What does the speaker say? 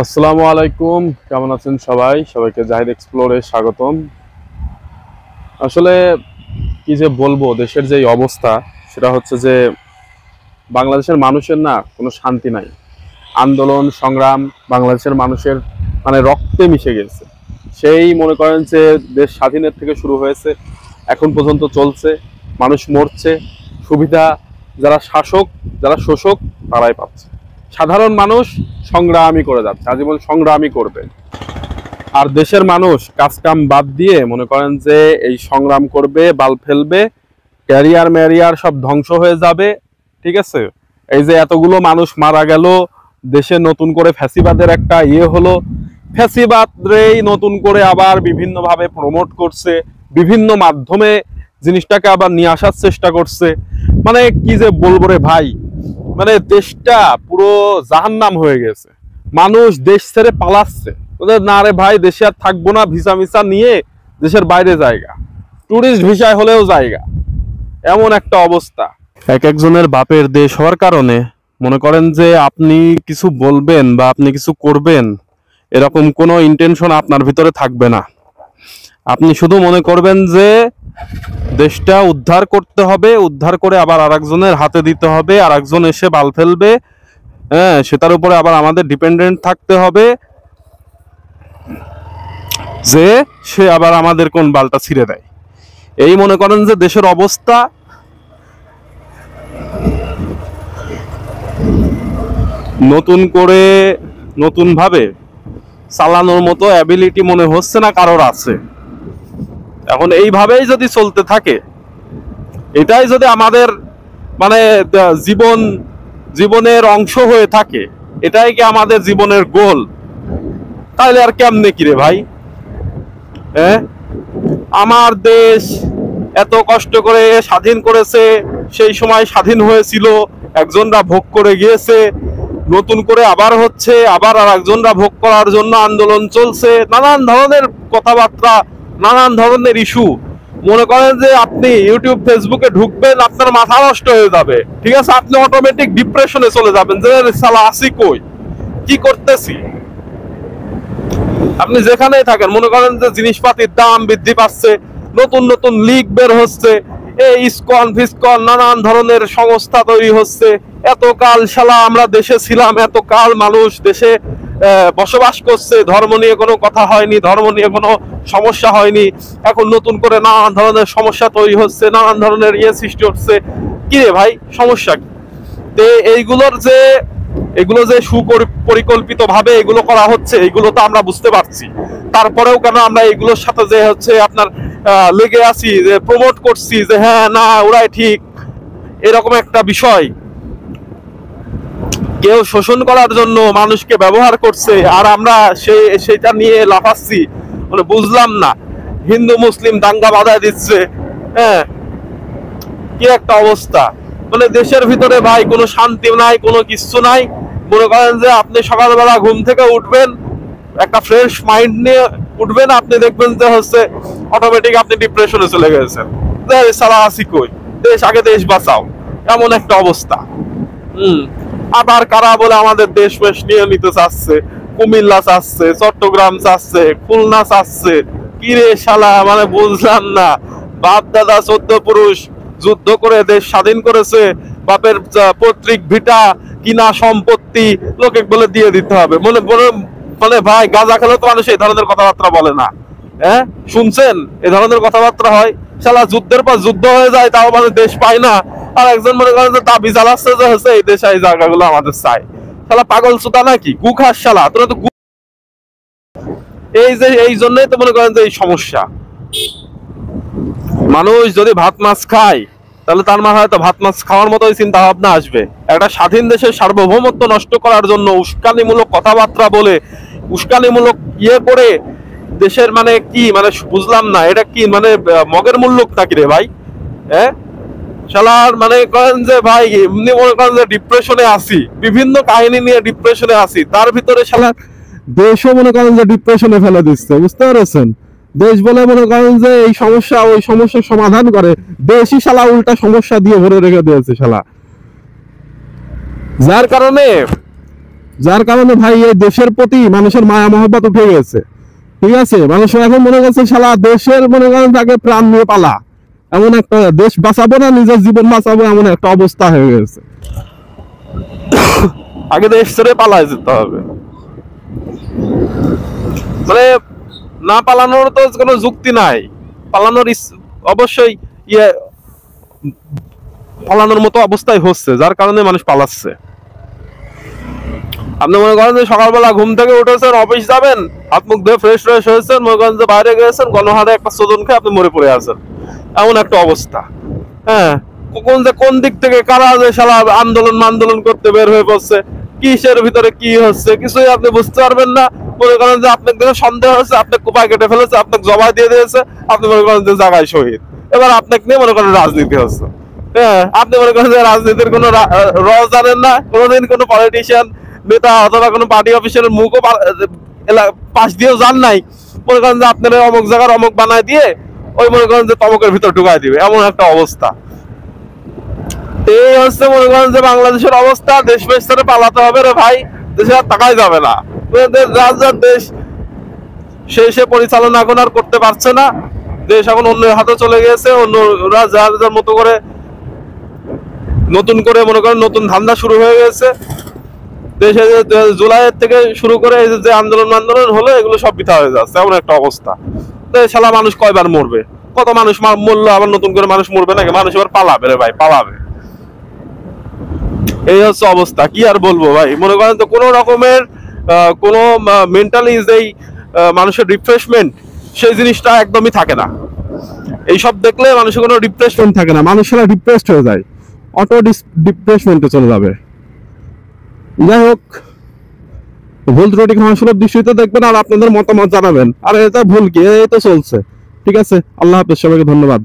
আসসালামু আলাইকুম, কেমন আছেন সবাই? সবাইকে জাহিদ এক্সপ্লোরে স্বাগতম। আসলে কি যে বলবো, দেশের যে অবস্থা সেটা হচ্ছে যে বাংলাদেশের মানুষের না কোনো শান্তি নাই। আন্দোলন সংগ্রাম বাংলাদেশের মানুষের মানে রক্তে মিশে গেছে। সেই মনে করেন যে দেশ স্বাধীনের থেকে শুরু হয়েছে, এখন পর্যন্ত চলছে। মানুষ মরছে, সুবিধা যারা শাসক যারা শোষক তারাই পাচ্ছে। সাধারণ মানুষ সংগ্রামই করে যাচ্ছে, আজীবন সংগ্রামই করবে। আর দেশের মানুষ কাজকাম বাদ দিয়ে মনে করেন যে এই সংগ্রাম করবে, বাল ফেলবে, ক্যারিয়ার ম্যারিয়ার সব ধ্বংস হয়ে যাবে। ঠিক আছে, এই যে এতগুলো মানুষ মারা গেল, দেশে নতুন করে ফ্যাসিবাদের একটা হলো, ফ্যাসিবাদ রেই নতুন করে আবার বিভিন্নভাবে প্রমোট করছে, বিভিন্ন মাধ্যমে জিনিসটাকে আবার নিয়ে আসার চেষ্টা করছে। মানে কি যে বলবো রে ভাই, মানে দেশটা পুরো জাহান্নাম হয়ে গেছে। মানুষ দেশ ছেড়ে পালাচ্ছে, না রে ভাই দেশে আর থাকবো না, ভিসা মিসা নিয়ে দেশের বাইরে জায়গা, টুরিস্ট ভিসায় হলেও জায়গা, এমন একটা অবস্থা। এক একজনের বাপের দেশ হওয়ার কারণে মনে করেন যে আপনি কিছু বলবেন বা আপনি কিছু করবেন এরকম কোনো ইন্টেনশন আপনার ভিতরে থাকবে না। আপনি শুধু মনে করবেন যে দেশটা উদ্ধার করতে হবে, উদ্ধার করে আবার আরেকজনের হাতে দিতে হবে, আরেকজন এসে বাল ফেলবে, হ্যাঁ সেটার উপরে আবার আমাদের ডিপেন্ডেন্ট থাকতে হবে যে সে আবার আমাদের কোন বালটা ছিঁড়ে দেয়। এই মনে করেন যে দেশের অবস্থা। নতুন করে নতুন ভাবে চালানোর মতো অ্যাবিলিটি মনে হচ্ছে না কারোর আছে। এখন এইভাবেই যদি চলতে থাকে, এটাই যদি আমাদের মানে জীবনের অংশ হয়ে থাকে, এটাই কি আমাদের জীবনের গোল, তাহলে আর কেমনে কি রে ভাই? হ্যাঁ, আমার দেশ এত কষ্ট করে স্বাধীন করেছে, সেই সময় স্বাধীন হয়েছিল, একজনরা ভোগ করে গিয়েছে, নতুন করে আবার হচ্ছে, আবার আর একজনরা ভোগ করার জন্য আন্দোলন চলছে, নানান ধরনের কথাবার্তা, নানান ধরনের ইস্যু। মনে করেন যে আপনি ইউটিউব ফেসবুকে ঢুকবেন, আপনার মাথা নষ্ট হয়ে যাবে। ঠিক আছে, আপনি অটোমেটিক ডিপ্রেশনে চলে যাবেন যে সালা আসি কই, কি করতেছি। আপনি যেখানেই থাকেন মনে করেন যে জিনিসপাতির দাম বৃদ্ধি পাচ্ছে, নতুন নতুন লিগ বের হচ্ছে, এই ইসকন ফিসকন নানান ধরনের সংস্থা তৈরি হচ্ছে। এতকাল শালা আমরা দেশে ছিলাম, এতকাল মানুষ দেশে বসবাস করছে, ধর্ম নিয়ে কোনো কথা হয়নি, ধর্ম নিয়ে কোনো সমস্যা হয়নি। এখন নতুন করে নানান ধরনের সমস্যা তৈরি হচ্ছে, নানান ধরনের সৃষ্টি হচ্ছে। কি রে ভাই, সমস্যা কি? তে এগুলো যে সুপরিকল্পিত ভাবে এগুলো করা হচ্ছে, এগুলো তো আমরা বুঝতে পারছি। তারপরেও কেন আমরা এগুলোর সাথে যে হচ্ছে আপনার লেগে আছি, যে প্রমোট করছি যে হ্যাঁ না ওরাই ঠিক, এরকম একটা বিষয় কেউ শোষণ করার জন্য মানুষকে ব্যবহার করছে, আর আমরা সেটা নিয়ে লাফাচ্ছি। মানে বুঝলাম না, হিন্দু মুসলিম দাঙ্গা বাধায় দিচ্ছে। হ্যাঁ, কি একটা অবস্থা। মানে দেশের ভিতরে ভাই কোনো শান্তি নাই, কোনো কিছু নাই। মনে করেন যে আপনি সকালবেলা ঘুম থেকে উঠবেন, একটা ফ্রেশ মাইন্ড নিয়ে উঠবেন, আপনি দেখবেন যে হচ্ছে অটোমেটিক আপনি ডিপ্রেশনে চলে গেছেন, সালা আসি কই, দেশ আগে দেশ বাঁচাও, এমন একটা অবস্থা। আবার কারা বলে আমাদের দেশ বেশ নিয়ে নিতে চাচ্ছে, কুমিল্লা চাচ্ছে, চট্টগ্রাম চাচ্ছে, খুলনা চাচ্ছে। কি রে শালা, মানে বুঝলাম না। বাপ দাদা 14 পুরুষ যুদ্ধ করে দেশ স্বাধীন করেছে, বাপের পৈতৃক ভিটা কিনা সম্পত্তি লোকে বলে দিয়ে দিতে হবে। মনে মানে ভাই গাঁজা খেলে তো মানুষ এই ধরনের কথাবার্তা বলে না। হ্যাঁ, শুনছেন এই ধরনের কথাবার্তা হয়? শালা যুদ্ধের পর যুদ্ধ হয়ে যায়, তাও মানে দেশ পায় না, আর একজন মনে করেন যে দাবি জ্বালাচ্ছে যে হচ্ছে এই দেশ এই জায়গাগুলো আমাদের চাই। শালা পাগল সুতা নাকি, গু খাস শালা তোরা তো। এই জন্যই তো মনে করেন যে এই সমস্যা। মানুষ যদি ভাত মাছ খায় তাহলে তার মাথায় তো ভাত মাছ খাওয়ার মতোই চিন্তা ভাবনা আসবে। একটা স্বাধীন দেশের সার্বভৌমত্ব নষ্ট করার জন্য উস্কানিমূলক কথাবার্তা বলে, উস্কানিমূলক করে দেশের মানে কি, মানে বুঝলাম না এটা কি, মানে মগের মূল্য নাকি রে ভাই? হ্যাঁ, শালার মানে করেন যে ভাই এমনি মনে করেন যে ডিপ্রেশনে আসি, বিভিন্ন কাহিনী নিয়ে ডিপ্রেশনে আসি, তার ভিতরে শালার দেশও মনে করেন যে ডিপ্রেশনে ফেলে দিচ্ছে। বুঝতে পেরেছেন? দেশ বলে মনে করেন যে এই সমস্যা ওই সমস্যার সমাধান করে, দেশই শালা উল্টা সমস্যা দিয়ে ভরে রেখে দিয়েছে শালা। যার কারণে যার কারণে ভাই এই দেশের প্রতি মানুষের মায়া মহব্বত উঠে গেছে। ঠিক আছে, মানুষ এখন মনে করছে শালা দেশের মনে করেন তাকে প্রাণ নিয়ে পালা, এমন একটা দেশ বাঁচাবো না নিজের জীবন বাঁচাবো এমন একটা অবস্থা হয়ে গেছে। আগে দেশ ছেড়ে পালায় যেতে হবে, মানে না পালানোর তো কোনো যুক্তি নাই। পালানোর অবশ্যই ইয়ে পালানোর মতো অবস্থায় হচ্ছে, যার কারণে মানুষ পালাচ্ছে। আপনি মনে করেন যে সকালবেলা ঘুম থেকে উঠেছেন, অফিস যাবেন, হাত মুখ ধুয়ে ফ্রেশ ফ্রেশ হয়েছেন, মনে করেন যে বাইরে গেছেন, গণহারে একটা চোদন খেয়ে আপনি মরে পড়ে আছেন, এমন একটা অবস্থা। হ্যাঁ, কোন দিক থেকে কারা যে শালা আন্দোলন করতে বের হয়ে পড়ছে, কিসের ভিতরে কি হচ্ছে কিছুই আপনি বুঝতে পারবেন না। মনে করেন যে আপনার দিকে সন্দেহ হচ্ছে, আপনাকে কোপায় কেটে ফেলেছে, আপনাকে জবাই দিয়ে দিয়েছে, আপনি মনে করেন যে জায়গায় শহীদ। এবার আপনাকে নিয়ে মনে করেন রাজনীতি হচ্ছে। হ্যাঁ, আপনি মনে করেন যে রাজনীতির কোনো জানেন না, কোনোদিন কোনো পলিটিশিয়ান নেতা অথবা কোনো পার্টি অফিসারের মুখও পাশ দিয়েও যান নাই, মনে করেন যে আপনার অমুক জায়গার অমুক বানায় দিয়ে ওই মনে করেন যে তমকের ভিতর ঢুকাই দিবে, এমন একটা অবস্থা। এই হচ্ছে মনে করেন যে বাংলাদেশের অবস্থা। দেশ বেশ ছেড়ে পালাতে হবে রে ভাই, দেশে আর তাকাই যাবে না। রাজার দেশ সে পরিচালনা এখন আর করতে পারছে না, দেশ এখন অন্য হাতে চলে গেছে, অন্যরা যার মতো করে নতুন করে মনে করেন নতুন ধান্দা শুরু হয়ে গেছে। দেশে জুলাইয়ের থেকে শুরু করে এই যে আন্দোলন হলো, এগুলো সব বৃথা হয়ে যাচ্ছে, এমন একটা অবস্থা। শালা মানুষ কয়বার মরবে, কত মানুষ মরলো, আবার নতুন করে মানুষ মরবে নাকি? মানুষ এবার পালাবে রে ভাই, পালাবে। এই হচ্ছে অবস্থা, কি আর বলবো ভাই। মনে করেন তো কোনো রকমের কোনো মেন্টালি যেই মানুষের রিফ্রেশমেন্ট, সেই জিনিসটা একদমই থাকে না। এইসব দেখলে মানুষের কোনো রিফ্রেশমেন্ট থাকে না, মানুষেরা ডিপ্রেসড হয়ে যায়, অটো ডিপ্রেশমেন্টে চলে যাবে। যাই হোক, ভুল ত্রুটি ক্ষমাসুলভ দৃষ্টিতে দেখবেন আর আপনাদের মতামত জানাবেন। আর এটা ভুল কি, এই তো চলছে। ঠিক আছে, আল্লাহ হাফেজ, সবাইকে ধন্যবাদ।